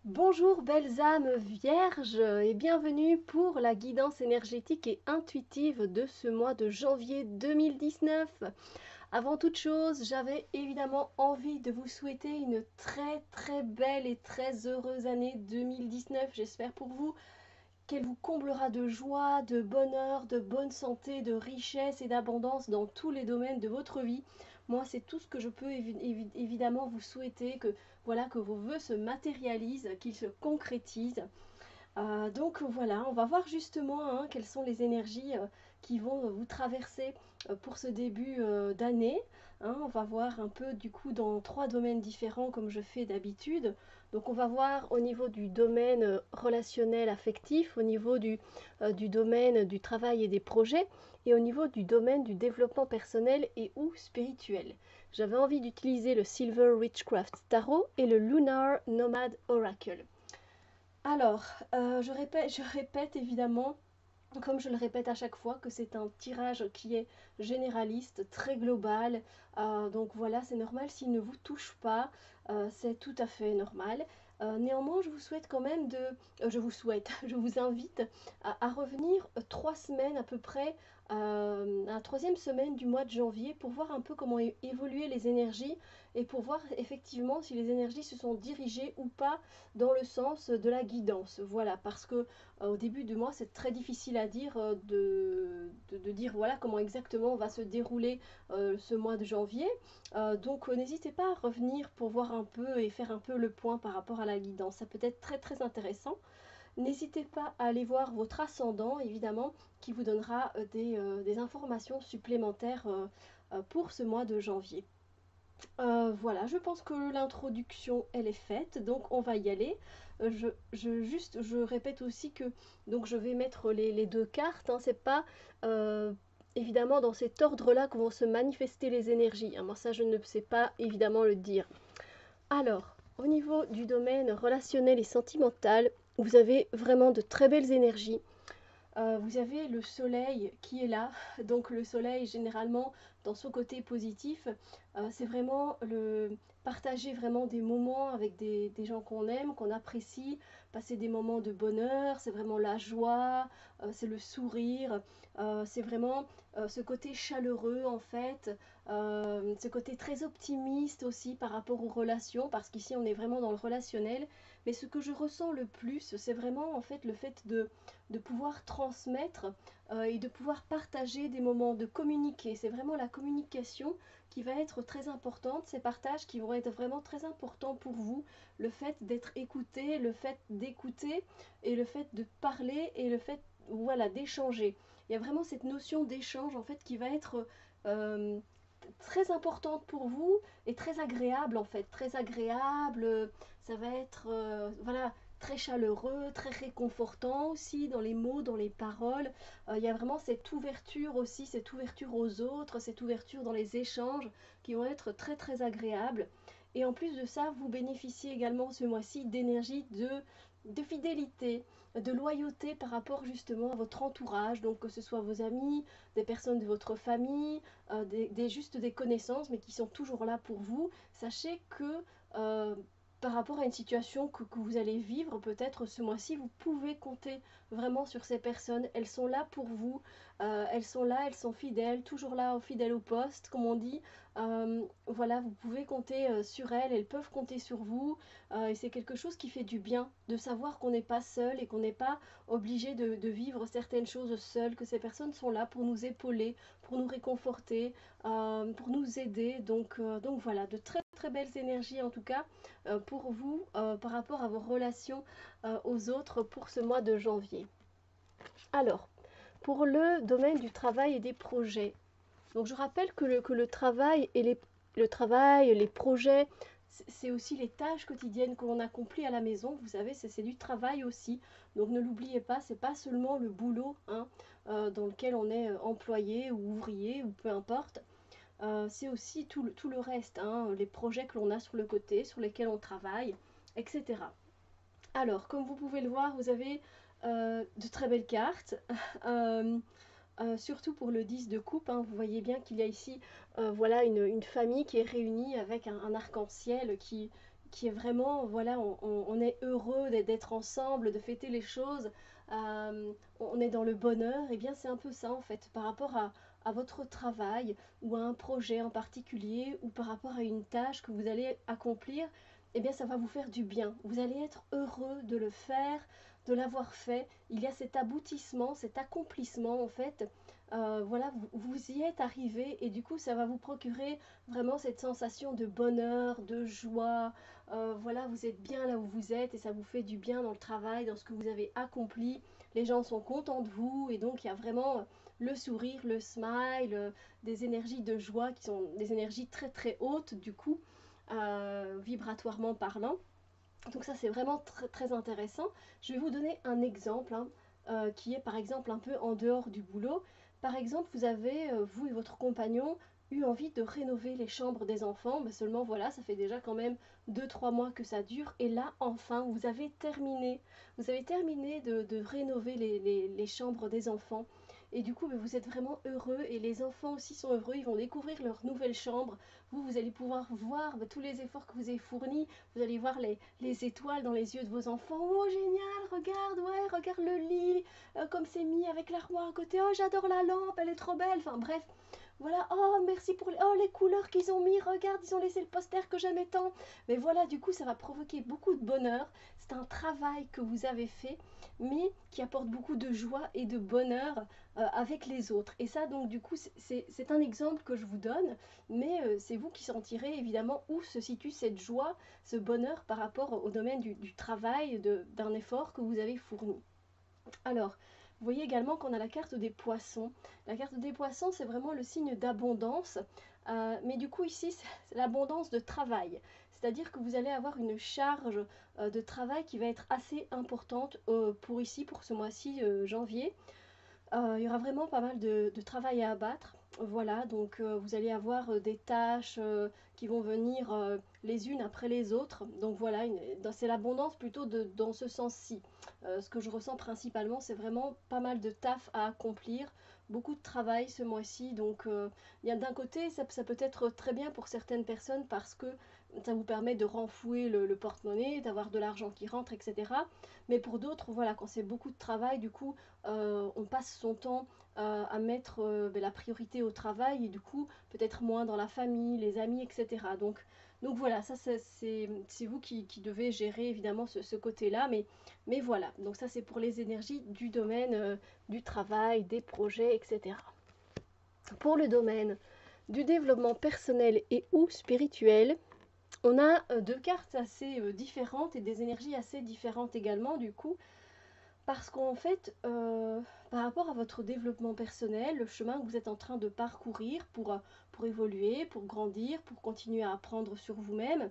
Bonjour belles âmes vierges et bienvenue pour la guidance énergétique et intuitive de ce mois de janvier 2019. Avant toute chose, j'avais évidemment envie de vous souhaiter une très belle et très heureuse année 2019. J'espère pour vous qu'elle vous comblera de joie, de bonheur, de bonne santé, de richesse et d'abondance dans tous les domaines de votre vie. Moi, c'est tout ce que je peux évidemment vous souhaiter, que voilà, que vos vœux se matérialisent, qu'ils se concrétisent. Donc voilà, on va voir justement quelles sont les énergies qui vont vous traverser pour ce début d'année. On va voir un peu du coup dans trois domaines différents comme je fais d'habitude. Donc on va voir au niveau du domaine relationnel affectif, au niveau du domaine du travail et des projets, et au niveau du domaine du développement personnel et ou spirituel. J'avais envie d'utiliser le Silver Witchcraft Tarot et le Lunar Nomad Oracle. Alors, je répète évidemment, comme je le répète à chaque fois, que c'est un tirage qui est généraliste, très global. Donc voilà, c'est normal s'il ne vous touche pas, c'est tout à fait normal. Néanmoins, je vous souhaite quand même je vous souhaite, je vous invite à revenir 3 semaines à peu près, à la troisième semaine du mois de janvier pour voir un peu comment évoluer les énergies et pour voir effectivement si les énergies se sont dirigées ou pas dans le sens de la guidance. Voilà, parce que au début du mois, c'est très difficile à dire de dire voilà comment exactement va se dérouler ce mois de janvier. Donc n'hésitez pas à revenir pour voir un peu et faire un peu le point par rapport à la guidance. Ça peut être très intéressant. N'hésitez pas à aller voir votre ascendant, évidemment, qui vous donnera des informations supplémentaires pour ce mois de janvier. Voilà, je pense que l'introduction elle est faite, donc on va y aller. Je répète aussi que donc je vais mettre les deux cartes. C'est pas évidemment dans cet ordre-là que vont se manifester les énergies. Moi ça je ne sais pas évidemment le dire. Alors, au niveau du domaine relationnel et sentimental, vous avez vraiment de très belles énergies. Vous avez le soleil qui est là. Donc le soleil, généralement, dans son côté positif, c'est vraiment le partager vraiment des moments avec des gens qu'on aime, qu'on apprécie, passer des moments de bonheur, c'est vraiment la joie, c'est le sourire, c'est vraiment ce côté chaleureux en fait, ce côté très optimiste aussi par rapport aux relations, parce qu'ici on est vraiment dans le relationnel. Mais ce que je ressens le plus, c'est vraiment en fait le fait de pouvoir transmettre et de pouvoir partager des moments, de communiquer. C'est vraiment la communication qui va être très importante, ces partages qui vont être vraiment très importants pour vous, le fait d'être écouté, le fait d'écouter et le fait de parler et le fait voilà d'échanger. Il y a vraiment cette notion d'échange en fait qui va être très importante pour vous et très agréable en fait, très agréable. Ça va être voilà très chaleureux, très réconfortant aussi dans les mots, dans les paroles. Il y a vraiment cette ouverture aussi, cette ouverture aux autres, cette ouverture dans les échanges qui vont être très agréables. Et en plus de ça, vous bénéficiez également ce mois-ci d'énergie de fidélité, de loyauté par rapport justement à votre entourage, donc que ce soit vos amis, des personnes de votre famille, juste des connaissances, mais qui sont toujours là pour vous. Sachez que par rapport à une situation que vous allez vivre peut-être ce mois-ci, vous pouvez compter vraiment sur ces personnes. Elles sont là pour vous, elles sont là, elles sont fidèles, toujours là, fidèles au poste, comme on dit. Voilà, vous pouvez compter sur elles peuvent compter sur vous. Et c'est quelque chose qui fait du bien de savoir qu'on n'est pas seul et qu'on n'est pas obligé de vivre certaines choses seul, que ces personnes sont là pour nous épauler, pour nous réconforter, pour nous aider. Donc voilà, de très belles énergies en tout cas pour vous par rapport à vos relations aux autres pour ce mois de janvier. Alors, pour le domaine du travail et des projets, donc je rappelle que le travail le travail, les projets, c'est aussi les tâches quotidiennes que l'on accomplit à la maison. Vous savez, c'est du travail aussi. Donc ne l'oubliez pas, c'est pas seulement le boulot dans lequel on est employé ou ouvrier ou peu importe. C'est aussi tout le reste, les projets que l'on a sur le côté, sur lesquels on travaille, etc. Alors, comme vous pouvez le voir, vous avez de très belles cartes. Euh, Surtout pour le 10 de coupe, vous voyez bien qu'il y a ici voilà, une famille qui est réunie avec un arc-en-ciel qui est vraiment, voilà, on est heureux d'être ensemble, de fêter les choses, on est dans le bonheur, et bien c'est un peu ça en fait, par rapport à votre travail ou à un projet en particulier ou par rapport à une tâche que vous allez accomplir, et bien ça va vous faire du bien. Vous allez être heureux de le faire, de l'avoir fait. Il y a cet aboutissement, cet accomplissement en fait. Voilà, vous y êtes arrivé et du coup ça va vous procurer vraiment cette sensation de bonheur, de joie. Voilà, vous êtes bien là où vous êtes et ça vous fait du bien dans le travail, dans ce que vous avez accompli. Les gens sont contents de vous et donc il y a vraiment le sourire, le smile, des énergies de joie qui sont des énergies très très hautes du coup, vibratoirement parlant. Donc ça c'est vraiment très, très intéressant. Je vais vous donner un exemple hein, qui est par exemple un peu en dehors du boulot. Par exemple, vous avez, vous et votre compagnon, eu envie de rénover les chambres des enfants. Mais seulement voilà, ça fait déjà quand même 2 3 mois que ça dure. Et là, enfin, vous avez terminé. Vous avez terminé de rénover les chambres des enfants. Et du coup, vous êtes vraiment heureux et les enfants aussi sont heureux. Ils vont découvrir leur nouvelle chambre. Vous allez pouvoir voir tous les efforts que vous avez fournis. Vous allez voir les étoiles dans les yeux de vos enfants. Oh génial, regarde, ouais, regarde le lit, comme c'est mis avec l'armoire à côté. Oh j'adore la lampe, elle est trop belle. Enfin bref, voilà, oh merci pour les couleurs qu'ils ont mis, regarde, ils ont laissé le poster que j'aimais tant. Mais voilà, du coup, ça va provoquer beaucoup de bonheur. C'est un travail que vous avez fait, mais qui apporte beaucoup de joie et de bonheur avec les autres. Et ça, donc, du coup, c'est un exemple que je vous donne, mais c'est vous qui sentirez évidemment où se situe cette joie, ce bonheur par rapport au domaine du travail, d'un effort que vous avez fourni. Alors, vous voyez également qu'on a la carte des poissons. La carte des poissons, c'est vraiment le signe d'abondance. Mais du coup, ici, c'est l'abondance de travail. C'est-à-dire que vous allez avoir une charge de travail qui va être assez importante pour ici, pour ce mois-ci, janvier. Il y aura vraiment pas mal de travail à abattre. Voilà, donc vous allez avoir des tâches qui vont venir les unes après les autres. Donc voilà, c'est l'abondance plutôt dans ce sens-ci. Ce que je ressens principalement, c'est vraiment pas mal de taf à accomplir, beaucoup de travail ce mois-ci. Donc d'un côté, ça peut être très bien pour certaines personnes parce que ça vous permet de renflouer le porte-monnaie, d'avoir de l'argent qui rentre, etc. Mais pour d'autres, voilà, quand c'est beaucoup de travail, du coup, on passe son temps à mettre la priorité au travail et du coup peut-être moins dans la famille, les amis, etc. Donc voilà, ça c'est vous qui devez gérer évidemment ce côté-là, mais voilà, donc ça c'est pour les énergies du domaine du travail, des projets, etc. Pour le domaine du développement personnel et ou spirituel, on a deux cartes assez différentes et des énergies assez différentes également du coup. Parce qu'en fait, par rapport à votre développement personnel, le chemin que vous êtes en train de parcourir pour évoluer, pour grandir, pour continuer à apprendre sur vous-même,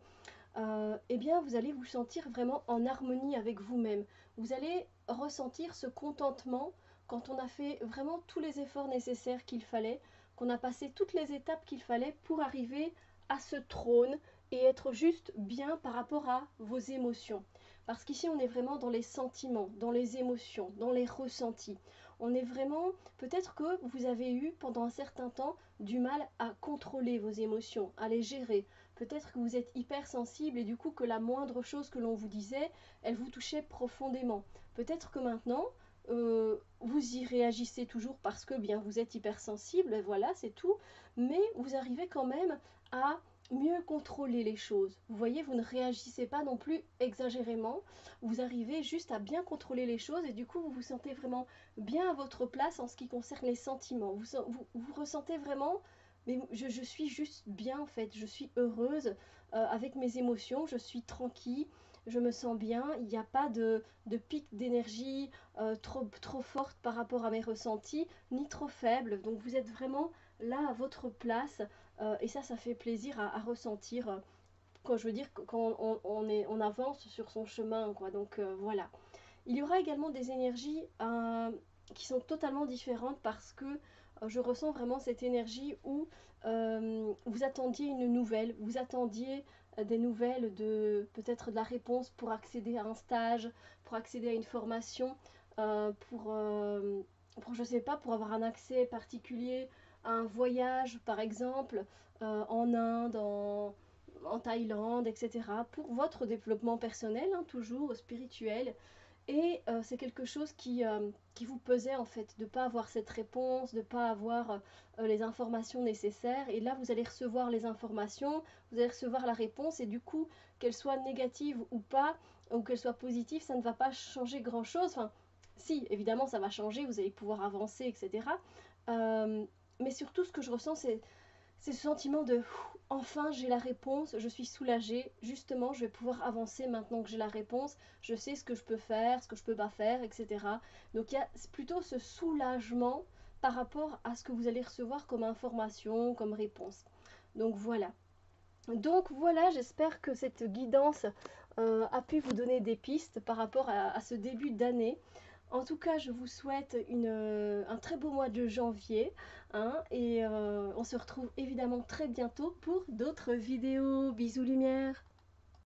eh bien, vous allez vous sentir vraiment en harmonie avec vous-même. Vous allez ressentir ce contentement quand on a fait vraiment tous les efforts nécessaires qu'il fallait, qu'on a passé toutes les étapes qu'il fallait pour arriver à ce trône et être juste bien par rapport à vos émotions. Parce qu'ici, on est vraiment dans les sentiments, dans les émotions, dans les ressentis. On est vraiment, peut-être que vous avez eu pendant un certain temps du mal à contrôler vos émotions, à les gérer. Peut-être que vous êtes hypersensible et du coup que la moindre chose que l'on vous disait, elle vous touchait profondément. Peut-être que maintenant, vous y réagissez toujours parce que bien vous êtes hypersensible, voilà, c'est tout, mais vous arrivez quand même à mieux contrôler les choses. Vous voyez, vous ne réagissez pas non plus exagérément, vous arrivez juste à bien contrôler les choses et du coup vous vous sentez vraiment bien à votre place en ce qui concerne les sentiments. Vous ressentez vraiment, mais je suis juste bien en fait, je suis heureuse avec mes émotions, je suis tranquille, je me sens bien, il n'y a pas de pic d'énergie trop forte par rapport à mes ressentis, ni trop faible, donc vous êtes vraiment là à votre place et ça fait plaisir à ressentir quand je veux dire quand on avance sur son chemin quoi. Donc voilà. Il y aura également des énergies qui sont totalement différentes parce que je ressens vraiment cette énergie où vous attendiez une nouvelle, vous attendiez des nouvelles de peut-être de la réponse pour accéder à un stage, pour accéder à une formation, pour je sais pas, pour avoir un accès particulier à un voyage par exemple en Inde, en Thaïlande, etc. pour votre développement personnel, hein, toujours spirituel. Et c'est quelque chose qui vous pesait en fait, de ne pas avoir cette réponse, de ne pas avoir les informations nécessaires. Et là, vous allez recevoir les informations, vous allez recevoir la réponse, et du coup, qu'elle soit négative ou pas, ou qu'elle soit positive, ça ne va pas changer grand-chose. Enfin, si, évidemment, ça va changer, vous allez pouvoir avancer, etc. Mais surtout, ce que je ressens, c'est ce sentiment de enfin j'ai la réponse, je suis soulagée, justement je vais pouvoir avancer maintenant que j'ai la réponse, je sais ce que je peux faire, ce que je peux pas faire, etc. Donc il y a plutôt ce soulagement par rapport à ce que vous allez recevoir comme information, comme réponse. Donc voilà. Donc voilà, j'espère que cette guidance a pu vous donner des pistes par rapport à ce début d'année. En tout cas, je vous souhaite un très beau mois de janvier, hein, et on se retrouve évidemment très bientôt pour d'autres vidéos. Bisous lumière!